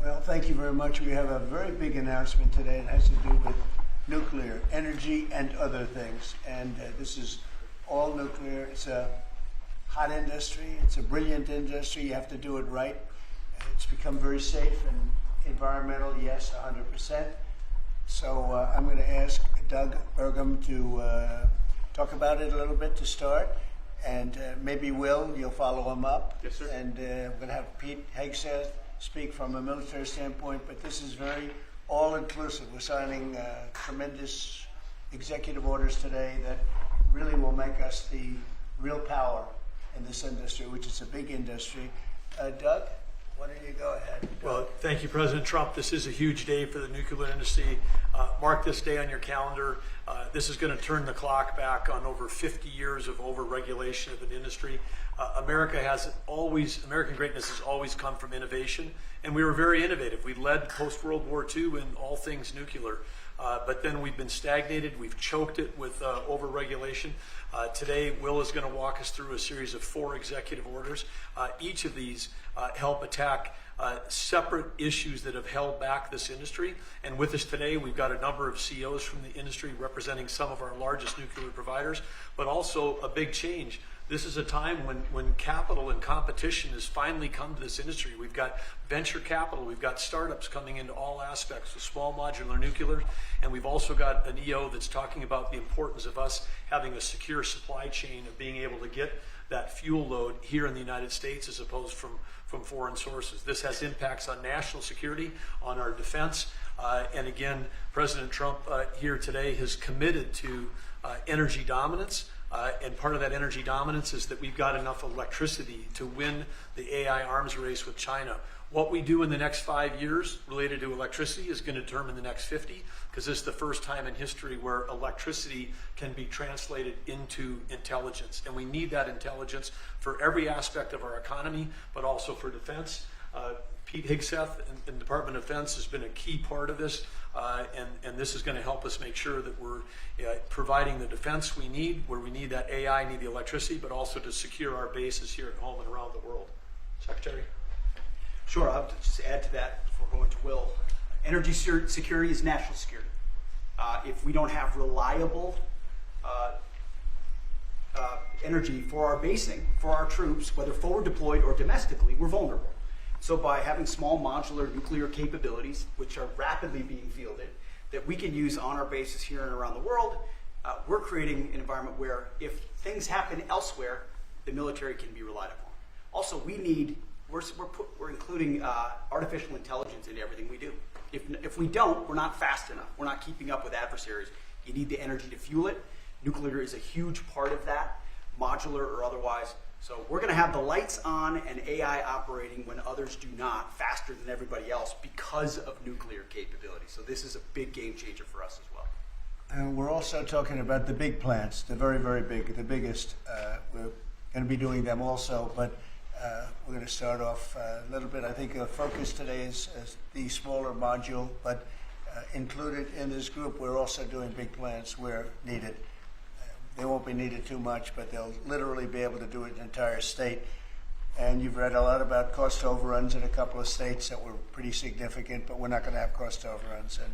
Well, thank you very much. We have a very big announcement today. It has to do with nuclear energy and other things. And this is all nuclear. It's a hot industry. It's a brilliant industry. You have to do it right. It's become very safe and environmental, yes, 100%. So I'm going to ask Doug Burgum to talk about it a little bit to start. And maybe Will, you'll follow him up. Yes, sir. And we're going to have Pete Hegseth speak from a military standpoint, but this is very all-inclusive. We're signing tremendous executive orders today that really will make us the real power in this industry, which is a big industry. Doug, why don't you go ahead? Well, thank you, President Trump. This is a huge day for the nuclear industry. Mark this day on your calendar. This is going to turn the clock back on over 50 years of over-regulation of an industry. American greatness has always come from innovation, and we were very innovative. We led post-World War II in all things nuclear, but then we've been stagnated. We've choked it with over-regulation. Today, Will is going to walk us through a series of 4 executive orders. Each of these help attack separate issues that have held back this industry. And with us today, we've got a number of CEOs from the industry representing some of our largest nuclear providers, but also a big change. This is a time when capital and competition has finally come to this industry. We've got venture capital, we've got startups coming into all aspects of small modular nuclear, and we've also got an EO that's talking about the importance of us having a secure supply chain of being able to get that fuel load here in the United States as opposed from foreign sources. This has impacts on national security, on our defense, and again, President Trump here today has committed to energy dominance. And part of that energy dominance is that we've got enough electricity to win the AI arms race with China. What we do in the next 5 years related to electricity is going to determine the next 50, because this is the first time in history where electricity can be translated into intelligence. And we need that intelligence for every aspect of our economy, but also for defense. Pete Hegseth in the Department of Defense has been a key part of this, and this is going to help us make sure that we're providing the defense we need, where we need that AI, need the electricity, but also to secure our bases here at home and around the world. Secretary? Sure, I'll just add to that before going to Will. Energy security is national security. If we don't have reliable energy for our basing, for our troops, whether forward deployed or domestically, we're vulnerable. So by having small modular nuclear capabilities, which are rapidly being fielded, that we can use on our bases here and around the world, we're creating an environment where if things happen elsewhere, the military can be relied upon. Also, we're including artificial intelligence into everything we do. If we don't, we're not fast enough. We're not keeping up with adversaries. You need the energy to fuel it. Nuclear is a huge part of that, modular or otherwise. So we're going to have the lights on and AI operating when others do not, faster than everybody else because of nuclear capability. So this is a big game changer for us as well. And we're also talking about the big plants, the very, very big, the biggest. We're going to be doing them also, but we're going to start off a little bit. I think the focus today is the smaller module, but included in this group, we're also doing big plants where needed. They won't be needed too much, but they'll literally be able to do it in an entire state. And you've read a lot about cost overruns in a couple of states that were pretty significant, but we're not going to have cost overruns. And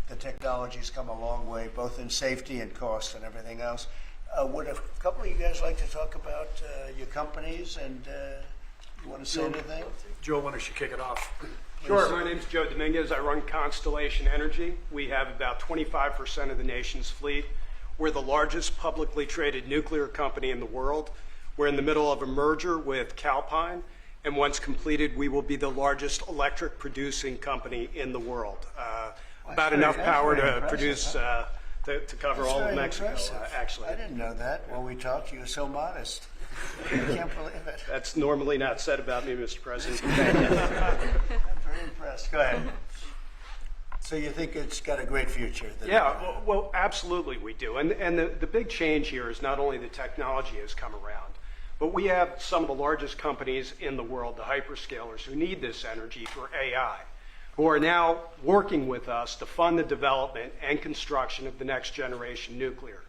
the technology's come a long way, both in safety and cost and everything else. Would a couple of you guys like to talk about your companies, and you want to say anything? Joe, why don't you kick it off? Sure. My name's Joe Dominguez. I run Constellation Energy. We have about 25% of the nation's fleet. We're the largest publicly traded nuclear company in the world. We're in the middle of a merger with Calpine, and once completed, we will be the largest electric producing company in the world. About enough power to produce, to cover all of Mexico, actually. I didn't know that. When we talked, you were so modest. I can't believe it. That's normally not said about me, Mr. President. I'm very impressed. Go ahead. So you think it's got a great future? Yeah, well, absolutely we do. And the big change here is not only the technology has come around, but we have some of the largest companies in the world, the hyperscalers, who need this energy for AI, who are now working with us to fund the development and construction of the next generation nuclear.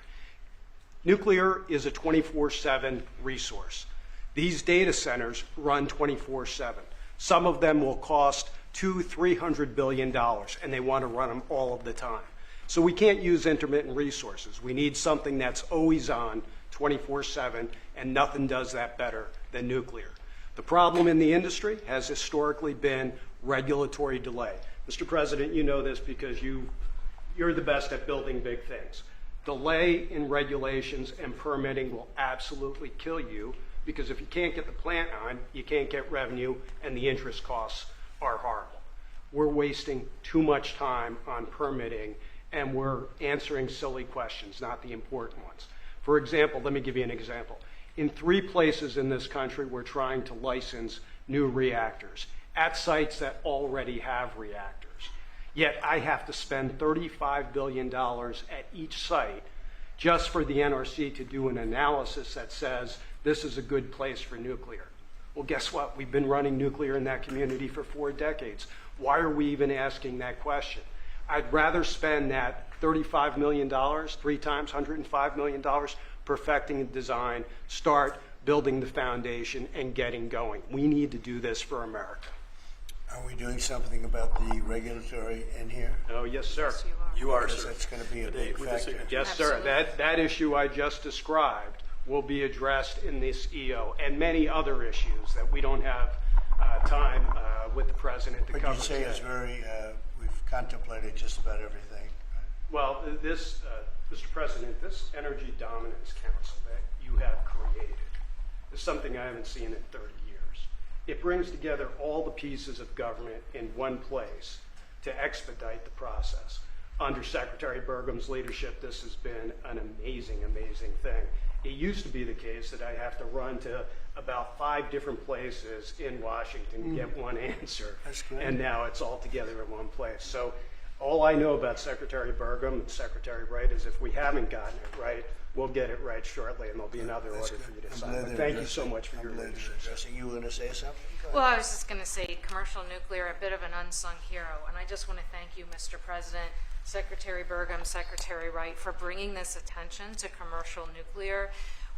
Nuclear is a 24/7 resource. These data centers run 24/7. Some of them will cost $200-300 billion, and they want to run them all of the time. So we can't use intermittent resources. We need something that's always on, 24/7, and nothing does that better than nuclear. The problem in the industry has historically been regulatory delay. Mr. President, you know this because you're the best at building big things. Delay in regulations and permitting will absolutely kill you, because if you can't get the plant on, you can't get revenue, and the interest costs are horrible. We're wasting too much time on permitting, and we're answering silly questions, not the important ones. For example, let me give you an example. In 3 places in this country, we're trying to license new reactors at sites that already have reactors. Yet I have to spend $35 billion at each site just for the NRC to do an analysis that says this is a good place for nuclear. Well, guess what? We've been running nuclear in that community for 4 decades. Why are we even asking that question? I'd rather spend that $35 million, 3 times $105 million, perfecting a design, start building the foundation, and getting going. We need to do this for America. Are we doing something about the regulatory in here? Oh, yes, sir. You are, Because sir. that's going to be a Today, big with the factor. signature. Yes, sir. That issue I just described will be addressed in this EO, and many other issues that we don't have time with the president to But cover you say today. it's very, we've contemplated just about everything. Right? Well, this, Mr. President, this Energy Dominance Council that you have created is something I haven't seen in 30 years. It brings together all the pieces of government in one place to expedite the process. Under Secretary Burgum's leadership, this has been an amazing, amazing thing. It used to be the case that I have to run to about 5 different places in Washington to get one answer. That's great. And now it's all together in one place. So all I know about Secretary Burgum and Secretary Wright is if we haven't gotten it right, we'll get it right shortly, and there'll be another That's order for good. you to I'm sign. glad But they're thank you addressing- so much for I'm your glad they're leadership. addressing. You were going to say something? Go ahead. Well, I was just going to say commercial nuclear, a bit of an unsung hero. And I just want to thank you, Mr. President, Secretary Burgum, Secretary Wright, for bringing this attention to commercial nuclear.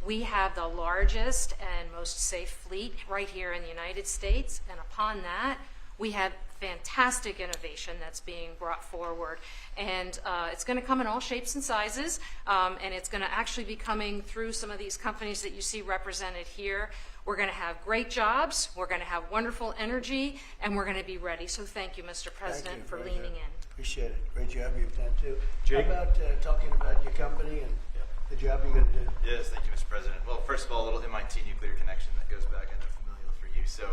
We have the largest and most safe fleet right here in the United States. And upon that, we have fantastic innovation that's being brought forward. And it's going to come in all shapes and sizes. And it's going to actually be coming through some of these companies that you see represented here. We're going to have great jobs. We're going to have wonderful energy. And we're going to be ready. So thank you, Mr. President, for Very leaning good. in. Appreciate it. Great job you've done too. Jake? How about talking about your company and the job you're going to do? Yes, thank you, Mr. President. Well, first of all, a little MIT nuclear connection that goes back. I know familial for you. So,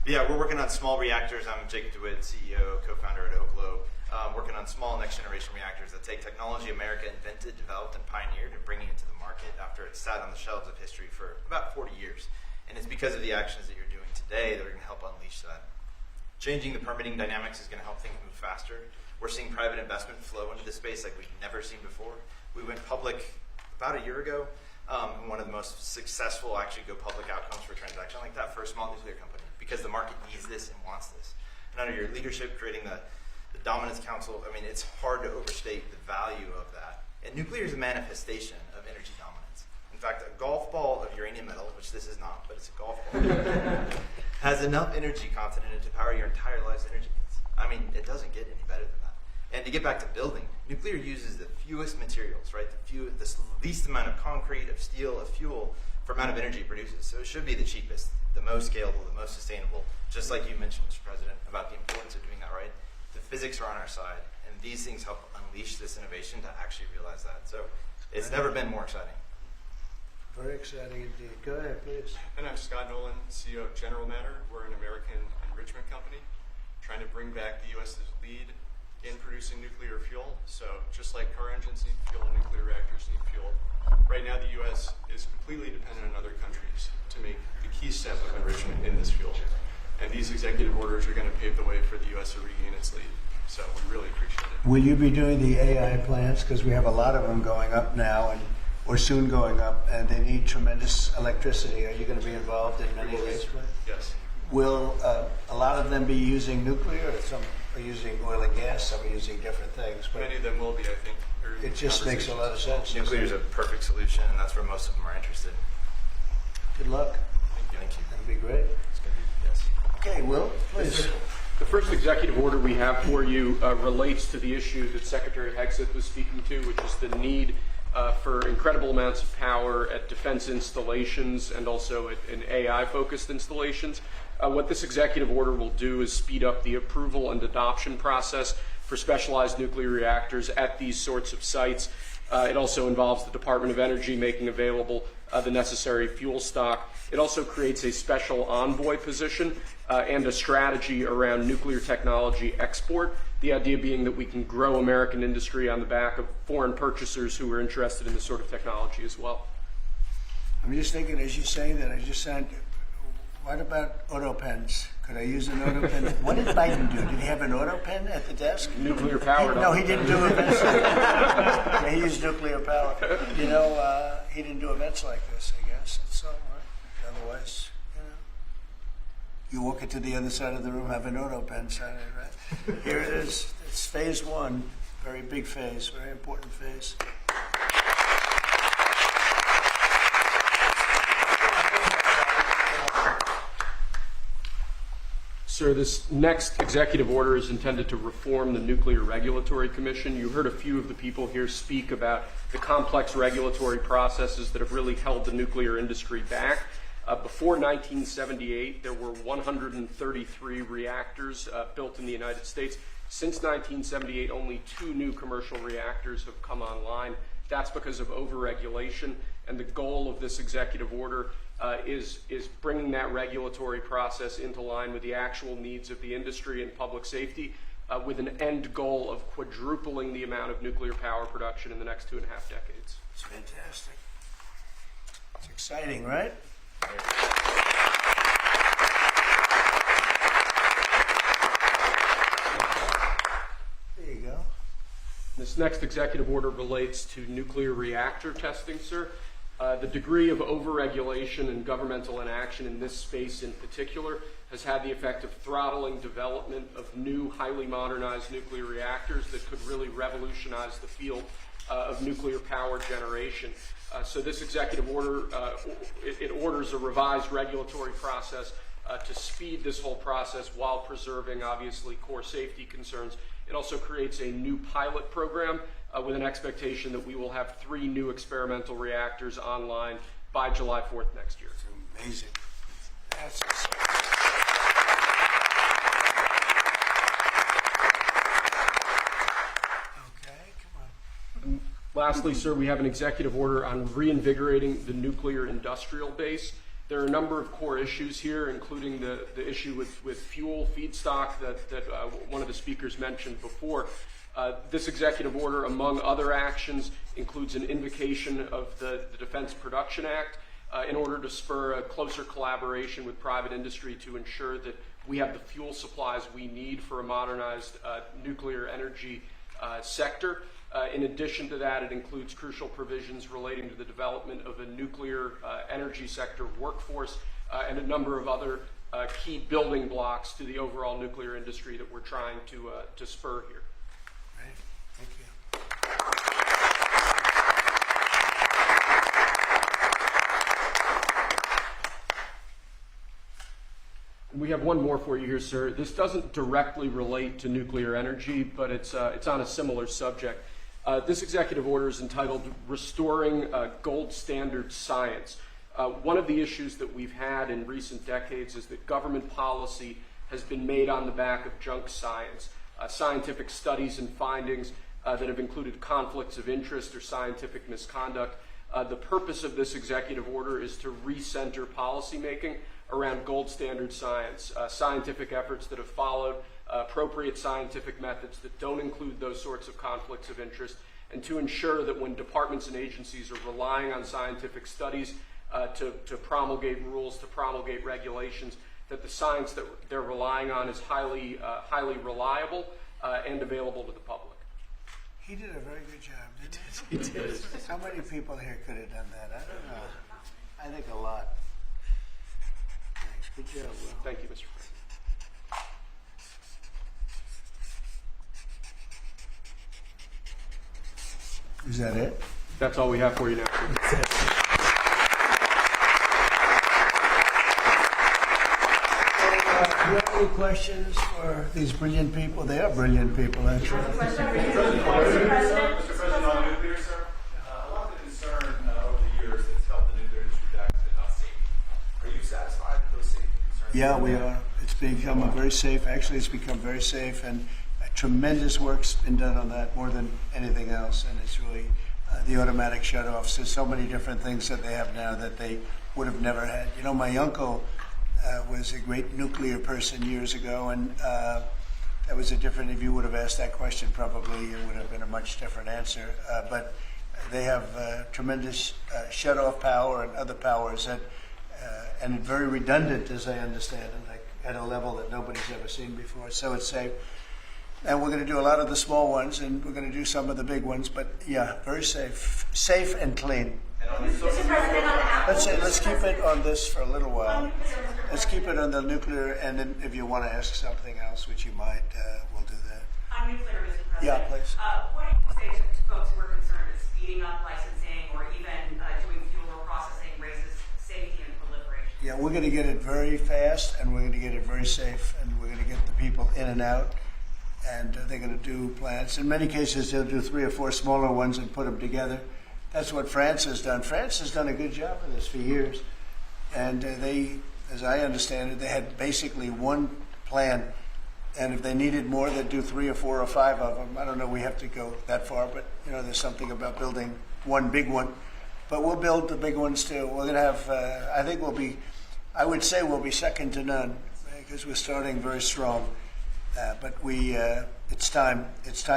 yeah, we're working on small reactors. I'm Jacob DeWitt, CEO, co-founder at Oklo. Working on small next-generation reactors that take technology America invented, developed, and pioneered and bringing it to the market after it sat on the shelves of history for about 40 years. And it's because of the actions that you're doing today that are going to help unleash that. Changing the permitting dynamics is going to help things move faster. We're seeing private investment flow into this space like we've never seen before. We went public about a year ago, and one of the most successful actually go public outcomes for a transaction like that for a small nuclear company, because the market needs this and wants this. And under your leadership, creating the Dominance Council, I mean, it's hard to overstate the value of that. And nuclear is a manifestation of energy dominance. In fact, a golf ball of uranium metal, which this is not, but it's a golf ball, has enough energy content in it to power your entire life's energy needs. I mean, it doesn't get any better than that. And to get back to building, nuclear uses the fewest materials, right? The least amount of concrete, of steel, of fuel for amount of energy it produces. So it should be the cheapest, the most scalable, the most sustainable. Just like you mentioned, Mr. President, about the importance of doing that right. The physics are on our side, and these things help unleash this innovation to actually realize that. So it's never been more exciting. Very exciting indeed. Go ahead, please. And I'm Scott Nolan, CEO of General Matter. We're an American enrichment company trying to bring back the U.S.'s lead in producing nuclear fuel. So just like car engines need fuel, nuclear reactors need fuel. Right now, the U.S. is completely dependent on other countries to make the key step of enrichment in this fuel. And these executive orders are going to pave the way for the U.S. to regain its lead. So we really appreciate it. Will you be doing the AI plants? Because we have a lot of them going up now, and or soon going up, and they need tremendous electricity. Are you going to be involved in many of these plants? Yes. Will a lot of them be using nuclear, or some are using oil and gas, some are using different things? But Many of them will be, I think. Through it just makes a lot of sense. Nuclear is a perfect solution, and that's where most of them are interested. Good luck. Thank you. That'll be great. It's going to be, yes. Okay, Will, please. The first executive order we have for you relates to the issue that Secretary Hegseth was speaking to, which is the need for incredible amounts of power at defense installations and also in AI-focused installations. What this executive order will do is speed up the approval and adoption process for specialized nuclear reactors at these sorts of sites. It also involves the Department of Energy making available the necessary fuel stock. It also creates a special envoy position and a strategy around nuclear technology export, the idea being that we can grow American industry on the back of foreign purchasers who are interested in this sort of technology as well. I'm just thinking, as you're saying that, I just said, what about auto pens? Could I use an auto pen? What did Biden do? Did he have an auto pen at the desk? Nuclear powered. No, he didn't do events like that. Yeah, he used nuclear power. You know, he didn't do events like this, I guess. It's all right. Otherwise, you know, you walk into the other side of the room, have an auto pen sign it, right? Here it is. It's phase one. Very big phase, very important phase. Sir, this next executive order is intended to reform the Nuclear Regulatory Commission. You heard a few of the people here speak about the complex regulatory processes that have really held the nuclear industry back. Before 1978, there were 133 reactors built in the United States. Since 1978, only 2 new commercial reactors have come online. That's because of overregulation, and the goal of this executive order is bringing that regulatory process into line with the actual needs of the industry and public safety, with an end goal of quadrupling the amount of nuclear power production in the next 2.5 decades. It's fantastic. It's exciting, right? There you go. This next executive order relates to nuclear reactor testing, sir. The degree of overregulation and governmental inaction in this space in particular has had the effect of throttling development of new, highly modernized nuclear reactors that could really revolutionize the field of nuclear power generation. So this executive order, it orders a revised regulatory process to speed this whole process while preserving, obviously, core safety concerns. It also creates a new pilot program with an expectation that we will have 3 new experimental reactors online by July 4th next year. It's amazing. That's exciting. Okay, come on. Lastly, sir, we have an executive order on reinvigorating the nuclear industrial base. There are a number of core issues here, including the issue with fuel feedstock that one of the speakers mentioned before. This executive order, among other actions, includes an invocation of the Defense Production Act in order to spur a closer collaboration with private industry to ensure that we have the fuel supplies we need for a modernized nuclear energy sector. In addition to that, it includes crucial provisions relating to the development of a nuclear energy sector workforce and a number of other key building blocks to the overall nuclear industry that we're trying to spur here. Great. Thank you. We have one more for you here, sir. This doesn't directly relate to nuclear energy, but it's on a similar subject. This executive order is entitled Restoring Gold Standard Science. One of the issues that we've had in recent decades is that government policy has been made on the back of junk science, scientific studies and findings that have included conflicts of interest or scientific misconduct. The purpose of this executive order is to recenter policymaking around gold standard science, scientific efforts that have followed appropriate scientific methods that don't include those sorts of conflicts of interest, and to ensure that when departments and agencies are relying on scientific studies to promulgate rules, to promulgate regulations, that the science that they're relying on is highly reliable and available to the public. He did a very good job, didn't he? He did. How many people here could have done that? I don't know. I think a lot. Thanks. Good job, Will. Thank you, Mr. President. Is that it? That's all we have for you now. you have any questions for these brilliant people? They are brilliant people, actually. Mr. President, on nuclear, sir, a lot of the concern over the years that's helped the nuclear industry back has been about safety. Are you satisfied with those safety concerns? Yeah, we are. It's become a very safe, actually, it's become very safe, and tremendous work's been done on that, more than anything else, and it's really the automatic shutoffs. There's so many different things that they have now that they would have never had. You know, my uncle was a great nuclear person years ago, and that was a different, if you would have asked that question, probably it would have been a much different answer. But they have tremendous shut-off power and other powers that, and very redundant, as I understand it, like at a level that nobody's ever seen before. So it's safe. And we're going to do a lot of the small ones, and we're going to do some of the big ones. But yeah, very safe and clean. And on the Mr. President, on Apple. Let's keep it on this for a little while. Let's keep it on the nuclear, and then if you want to ask something else, which you might, we'll do that. On nuclear, Mr. President. Yeah, please. What do you say to folks who are concerned that speeding up licensing or even doing fuel processing raises safety and proliferation? Yeah, we're going to get it very fast, and we're going to get it very safe, and we're going to get the people in and out, and they're going to do plants. In many cases, they'll do 3 or 4 smaller ones and put them together. That's what France has done. France has done a good job of this for years, and they, as I understand it, they had basically one plan, and if they needed more, they'd do 3 or 4 or 5 of them. I don't know, we have to go that far, but you know, there's something about building one big one. But we'll build the big ones too. We're going to have, I think I would say we'll be second to none, because we're starting very strong. But it's time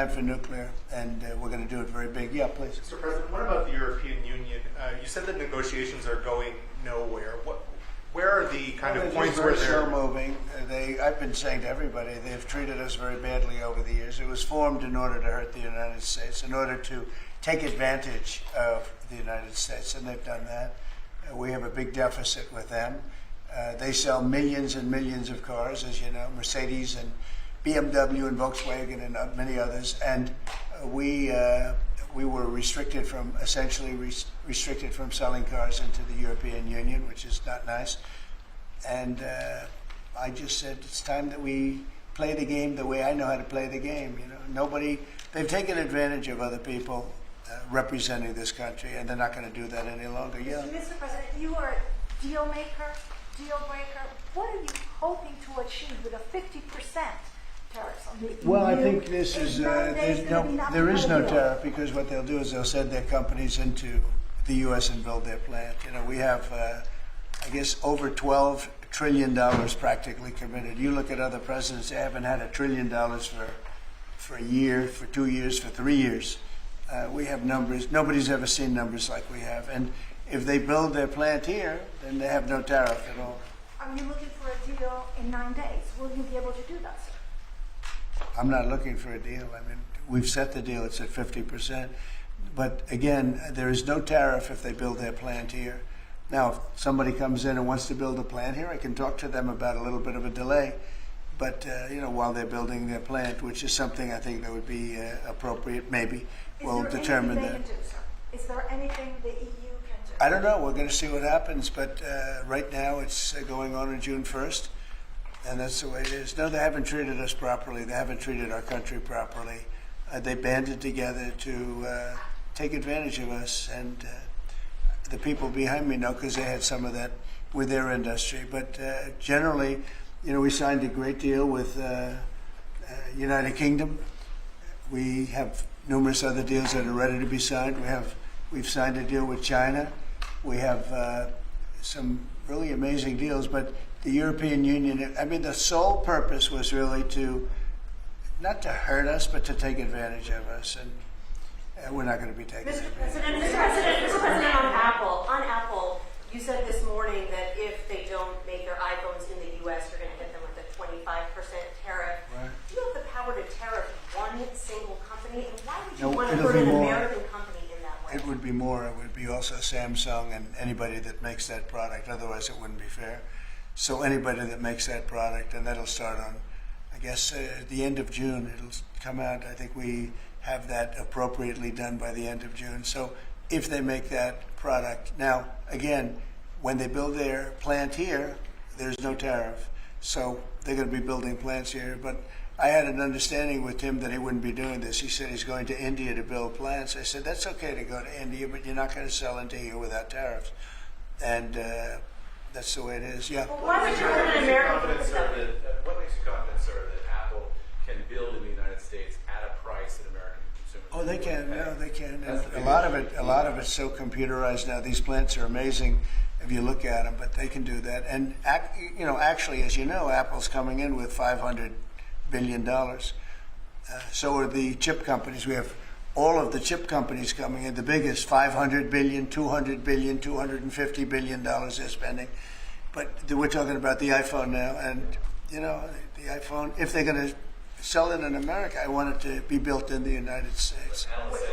for nuclear, and we're going to do it very big. Yeah, please. Mr. President, what about the European Union? You said that negotiations are going nowhere. Where are the kind of points where they're they're slow moving? I've been saying to everybody, they've treated us very badly over the years. It was formed in order to hurt the United States, in order to take advantage of the United States, and they've done that. We have a big deficit with them. They sell millions and millions of cars, as you know, Mercedes and BMW and Volkswagen and many others, and we were restricted from selling cars into the European Union, which is not nice. And I just said it's time that we play the game the way I know how to play the game. You know, they've taken advantage of other people representing this country, and they're not going to do that any longer. Yeah. Mr. President, you are a deal maker, deal breaker. What are you hoping to achieve with a 50% tariffs on the EU? Well, I think this is there is no tariff, because what they'll do is they'll send their companies into the U.S. and build their plant. You know, we have, I guess, over $12 trillion practically committed. You look at other presidents; they haven't had $1 trillion for a year, for 2 years, for 3 years. We have numbers. Nobody's ever seen numbers like we have. And if they build their plant here, then they have no tariff at all. Are you looking for a deal in 9 days? Will you be able to do that, sir? I'm not looking for a deal. I mean, we've set the deal. It's at 50%. But again, there is no tariff if they build their plant here. Now, if somebody comes in and wants to build a plant here, I can talk to them about a little bit of a delay. But, you know, while they're building their plant, which is something I think that would be appropriate, maybe, we'll determine that. Is there anything they can do, sir? Is there anything the EU can do? I don't know. We're going to see what happens. But right now it's going on June 1st. And that's the way it is. No, they haven't treated us properly. They haven't treated our country properly. They banded together to take advantage of us. And the people behind me know, because they had some of that with their industry. But generally, you know, we signed a great deal with United Kingdom. We have numerous other deals that are ready to be signed. We've signed a deal with China. We have some really amazing deals. But the European Union, I mean, the sole purpose was really not to hurt us, but to take advantage of us. And we're not going to be taking Mr. advantage. Mr. President, on Apple, you said this morning that if they don't make their iPhones in the U.S., you're going to hit them with a 25% tariff. Right. Do you have the power to tariff one single company? And why would you No, want to it'll hurt be an more. American company in that way? It would be more. It would be also Samsung and anybody that makes that product. Otherwise, it wouldn't be fair. So anybody that makes that product, and that'll start on, I guess, at the end of June. It'll come out. I think we have that appropriately done by the end of June. So if they make that product. Now, again, when they build their plant here, there's no tariff. So they're going to be building plants here. But I had an understanding with Tim that he wouldn't be doing this. He said he's going to India to build plants. I said, that's okay to go to India, but you're not going to sell into here without tariffs. And that's the way it is. Yeah. Well, why would you want an American Confident, sir, company? what makes you confident, sir, that Apple can build in the United States at a price that American consumers? Oh, they can. will pay? No, they can. That's And the a big lot of issue. it, a lot of it's so computerized now. These plants are amazing if you look at them, but they can do that. And actually, as you know, Apple's coming in with $500 billion. So are the chip companies. We have all of the chip companies coming in. The biggest, $500 billion, $200 billion, $250 billion they're spending. But we're talking about the iPhone now, and the iPhone. If they're going to sell it in America, I want it to be built in the United States.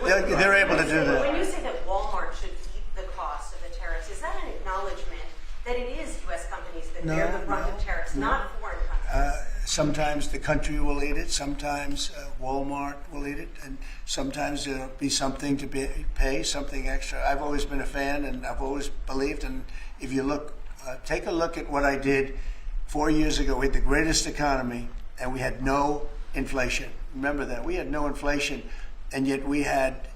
They're able to do that. When you say that Walmart should eat the cost of the tariffs, is that an acknowledgement that it is U.S. companies that bear the brunt of tariffs, not foreign countries? Sometimes the country will eat it. Sometimes Walmart will eat it, and sometimes there'll be something to pay, something extra. I've always been a fan, and I've always believed. And if you look, take a look at what I did 4 years ago. We had the greatest economy, and we had no inflation. Remember that. We had no inflation, and yet we had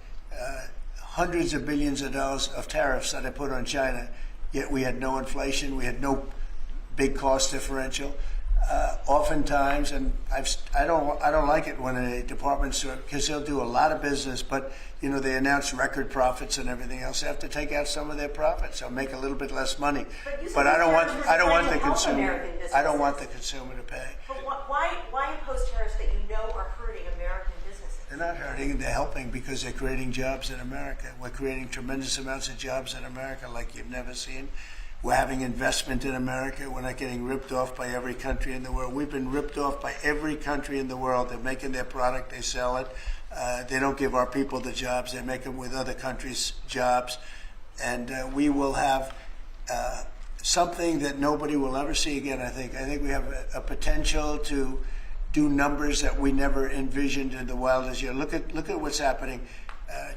hundreds of billions of dollars of tariffs that I put on China, yet we had no inflation. We had no big cost differential. Oftentimes, and I don't like it when a department store, because they'll do a lot of business, but they announce record profits and everything else. They have to take out some of their profits or make a little bit less money. But I don't want the consumer. I don't want the consumer to pay. But why impose tariffs that you know are hurting American businesses? They're not hurting, they're helping because they're creating jobs in America. We're creating tremendous amounts of jobs in America like you've never seen. We're having investment in America. We're not getting ripped off by every country in the world. We've been ripped off by every country in the world. They're making their product, they sell it. They don't give our people the jobs. They make them with other countries' jobs. And we will have something that nobody will ever see again, I think. I think we have a potential to do numbers that we never envisioned in the wildest year. Look at what's happening.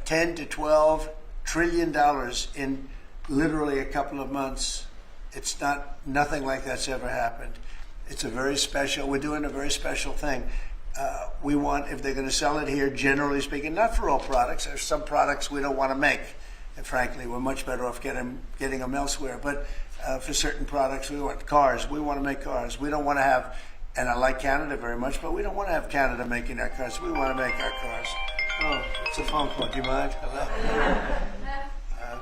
10 to 12 trillion dollars in literally a couple of months. It's nothing like that's ever happened. It's we're doing a very special thing. We want, if they're going to sell it here, generally speaking, not for all products. There's some products we don't want to make. And frankly, we're much better off getting them elsewhere. But for certain products, we want cars. We want to make cars. We don't want to have, and I like Canada very much, but we don't want to have Canada making our cars. We want to make our cars. Oh, it's a phone call. Do you mind? Hello?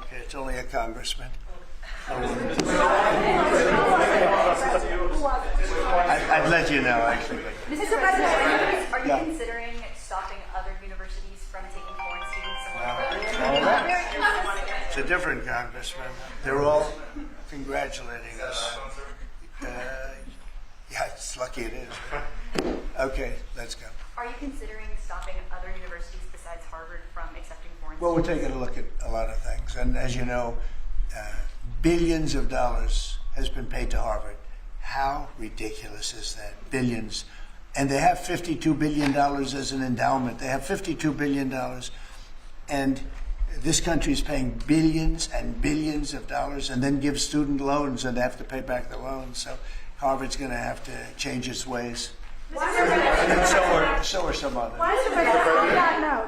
Okay, it's only a congressman. I'd let you know, actually. Mr. President, are you Yeah. considering stopping other universities from taking foreign students similar to It's a different congressman. They're all congratulating us. Yeah, it's lucky it is. Okay, let's go. Are you considering stopping other universities besides Harvard from accepting foreign Well, we're students? taking a look at a lot of things. And as you know, billions of dollars has been paid to Harvard. How ridiculous is that? Billions. And they have $52 billion as an endowment. They have $52 billion. And this country is paying billions and billions of dollars and then gives student loans, and they have to pay back the loans. So Harvard's going to have to change its ways. And so are some others. Mr. President,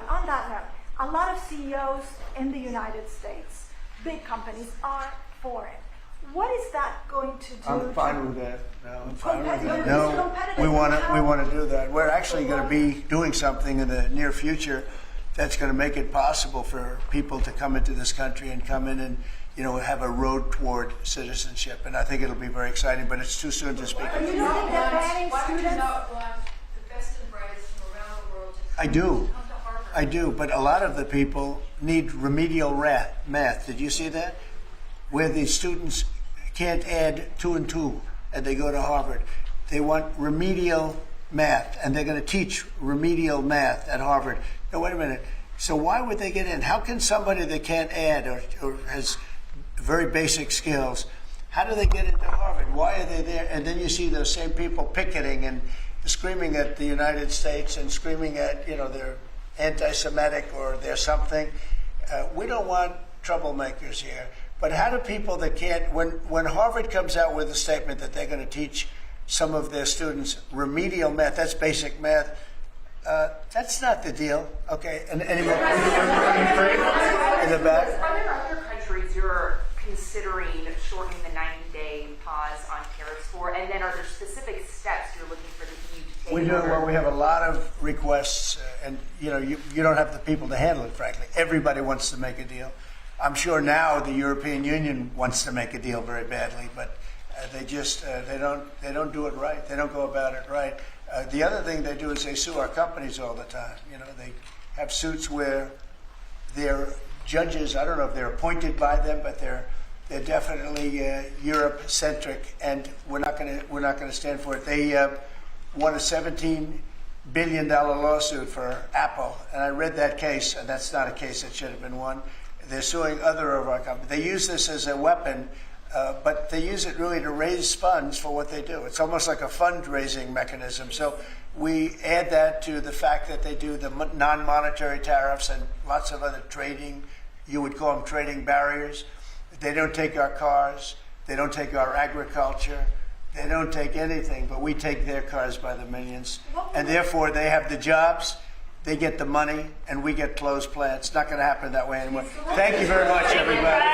on that note, a lot of CEOs in the United States, big companies, are for it. What is that going to do? I'm fine with that. No, I'm fine with that. Competitive. No, Competitive. we want to do that. We're actually going to be doing something in the near future that's going to make it possible for people to come into this country and come in and have a road toward citizenship. And I think it'll be very exciting. But it's too soon to speak. You don't think that banning students? The best and brightest from around the world to I do. come to Harvard? I do, but a lot of the people need remedial math. Did you see that? Where the students can't add 2 and 2 and they go to Harvard. They want remedial math, and they're going to teach remedial math at Harvard. Now, wait a minute. So why would they get in? How can somebody that can't add or has very basic skills, how do they get into Harvard? Why are they there? And then you see those same people picketing and screaming at the United States and screaming at, they're anti-Semitic or they're something. We don't want troublemakers here. But how do people that can't, when Harvard comes out with a statement that they're going to teach some of their students remedial math. That's basic math. That's not the deal. Okay, and any more? In the back. Are there other countries you're considering shortening the 90-day pause on tariffs for? And then are there specific steps you're looking for the EU to take? We do. Well, we have a lot of requests, and you don't have the people to handle it. Frankly, everybody wants to make a deal. I'm sure now the European Union wants to make a deal very badly, but they just they don't do it right. They don't go about it right. The other thing they do is they sue our companies all the time. They have suits where their judges, I don't know if they're appointed by them, but they're definitely Europe-centric, and we're not going to stand for it. They won a $17 billion lawsuit for Apple, and I read that case, and that's not a case that should have been won. They're suing other of our companies. They use this as a weapon, but they use it really to raise funds for what they do. It's almost like a fundraising mechanism. So we add that to the fact that they do the non-monetary tariffs and lots of other trading, you would call them trading barriers. They don't take our cars. They don't take our agriculture. They don't take anything, but we take their cars by the millions. And therefore, they have the jobs, they get the money, and we get closed plants. It's not going to happen that way anymore. Thank you very much, everybody.